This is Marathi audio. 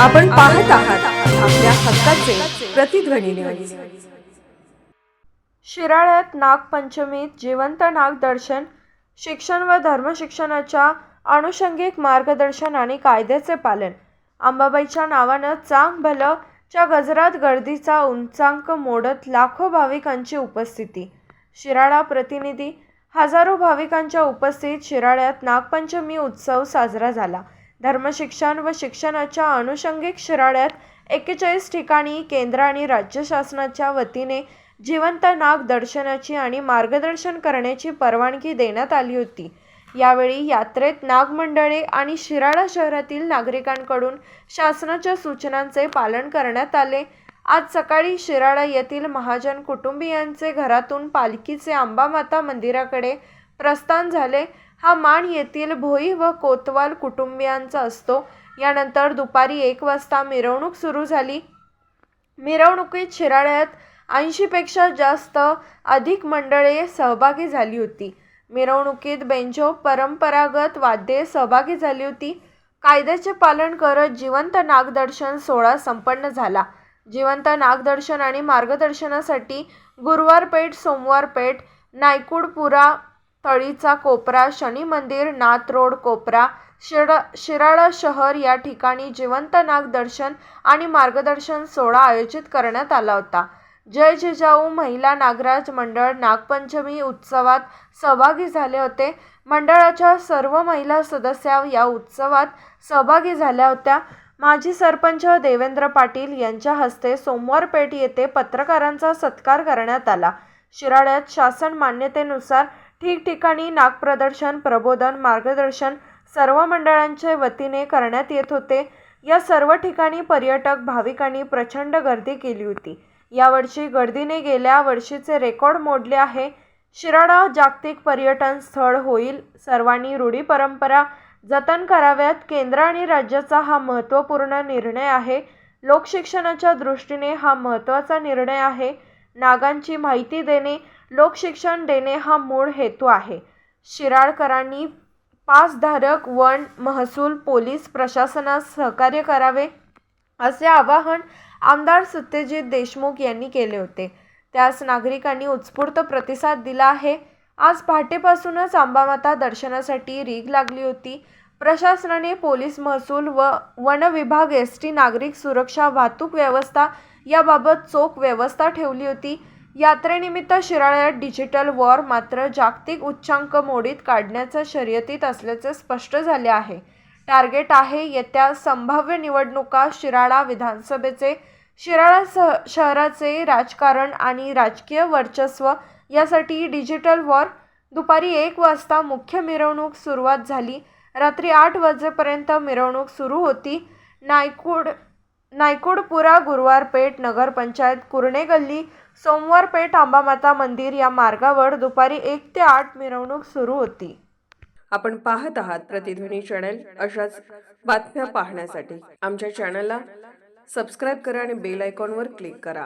आपण पाहत आहात आपल्या हक्काचे प्रतिध्वनी न्यूज. शिराळ्यात नागपंचमीत जिवंत नाग दर्शन, शिक्षण व धर्मशिक्षणाच्या अनुषंगिक मार्गदर्शन आणि कायद्याचे पालन. अंबाबाईच्या नावानं चांग भलं च्या गजरात गर्दीचा उंचांक मोडत लाखो भाविकांची उपस्थिती. शिराळा प्रतिनिधी. हजारो भाविकांच्या उपस्थितीत शिराळ्यात नागपंचमी उत्सव साजरा झाला. धर्मशिक्षण व शिक्षणाच्या अनुषंगिक शिराळ्यात 41 ठिकाणी केंद्र आणि राज्य शासनाच्या वतीने जिवंत नाग दर्शनाची आणि मार्गदर्शन करण्याची परवानगी देण्यात आली होती. यावेळी यात्रेत नागमंडळे आणि शिराळा शहरातील नागरिकांकडून शासनाच्या सूचनांचे पालन करण्यात आले. आज सकाळी शिराळा येथील महाजन कुटुंबियांचे घरातून पालखीचे अंबामाता मंदिराकडे प्रस्थान झाले. हा मान येथील भोई व कोतवाल कुटुंबियांचा असतो. यानंतर दुपारी 1 वाजता मिरवणूक सुरू झाली. मिरवणुकीत शिराळ्यात 80 पेक्षा अधिक मंडळे सहभागी झाली होती. मिरवणुकीत बेंजो परंपरागत वाद्ये सहभागी झाली होती. कायद्याचे पालन करत जिवंत नागदर्शन सोहळा संपन्न झाला. जिवंत नागदर्शन आणि मार्गदर्शनासाठी गुरुवार पेठ, सोमवार पेठ, नायकुडपुरा, तळीचा कोपरा, शनी मंदिर, नाथ रोड कोपरा, शिराळा शहर या ठिकाणी जिवंत नाग दर्शन आणि मार्गदर्शन सोहळा आयोजित करण्यात आला होता. जय जिजाऊ महिला नागराज मंडळ नागपंचमी उत्सवात सहभागी झाले होते. मंडळाच्या सर्व महिला सदस्या या उत्सवात सहभागी झाल्या होत्या. माजी सरपंच देवेंद्र पाटील यांच्या हस्ते सोमवार पेठ येथे पत्रकारांचा सत्कार करण्यात आला. शिराळ्यात शासन मान्यतेनुसार ठिकठिकाणी नागप्रदर्शन, प्रबोधन, मार्गदर्शन सर्व मंडळांच्या वतीने करण्यात येत होते. या सर्व ठिकाणी पर्यटक भाविकांनी प्रचंड गर्दी केली होती. यावर्षी गर्दीने गेल्या वर्षीचे रेकॉर्ड मोडले आहे. शिराळा जागतिक पर्यटन स्थळ होईल. सर्वांनी रूढी परंपरा जतन कराव्यात. केंद्र आणि राज्याचा हा महत्त्वपूर्ण निर्णय आहे. लोकशिक्षणाच्या दृष्टीने हा महत्त्वाचा निर्णय आहे. नागांची माहिती देणे, लोकशिक्षण देणे हा मूळ हेतू आहे. शिराळकरांनी पासधारक, वन, महसूल, पोलीस प्रशासनास सहकार्य करावे असे आवाहन आमदार सत्यजित देशमुख यांनी केले होते. त्यास नागरिकांनी उत्स्फूर्त प्रतिसाद दिला आहे. आज पहाटेपासूनच अंबामाता दर्शनासाठी रीघ लागली होती. प्रशासनाने पोलीस, महसूल व वन विभाग, एसटी, नागरिक सुरक्षा, वाहतूक व्यवस्था याबाबत चोख व्यवस्था ठेवली होती. यात्रेनिमित्त शिराळ्यात डिजिटल वॉर मात्र जागतिक उच्चांक मोडीत काढण्याच्या शर्यतीत असल्याचे स्पष्ट झाले आहे. टार्गेट आहे येत्या संभाव्य निवडणुका, शिराळा विधानसभेचे, शिराळा शहराचे राजकारण आणि राजकीय वर्चस्व यासाठी डिजिटल वॉर. दुपारी 1 वाजता मुख्य मिरवणूक सुरुवात झाली. रात्री 8 वाजेपर्यंत मिरवणूक सुरू होती. नायकुडपुरा, गुरुवार पेठ, नगरपंचायत, कुरणे गल्ली, सोमवार पेठ, अंबामाता मंदिर या मार्गावर दुपारी 1 ते 8 मिरवणूक सुरू होती. आपण पाहत आहात प्रतिध्वनी चॅनल. अशाच बातम्या पाहण्यासाठी आमच्या चॅनलला सबस्क्राईब करा आणि बेल आयकॉनवर क्लिक करा.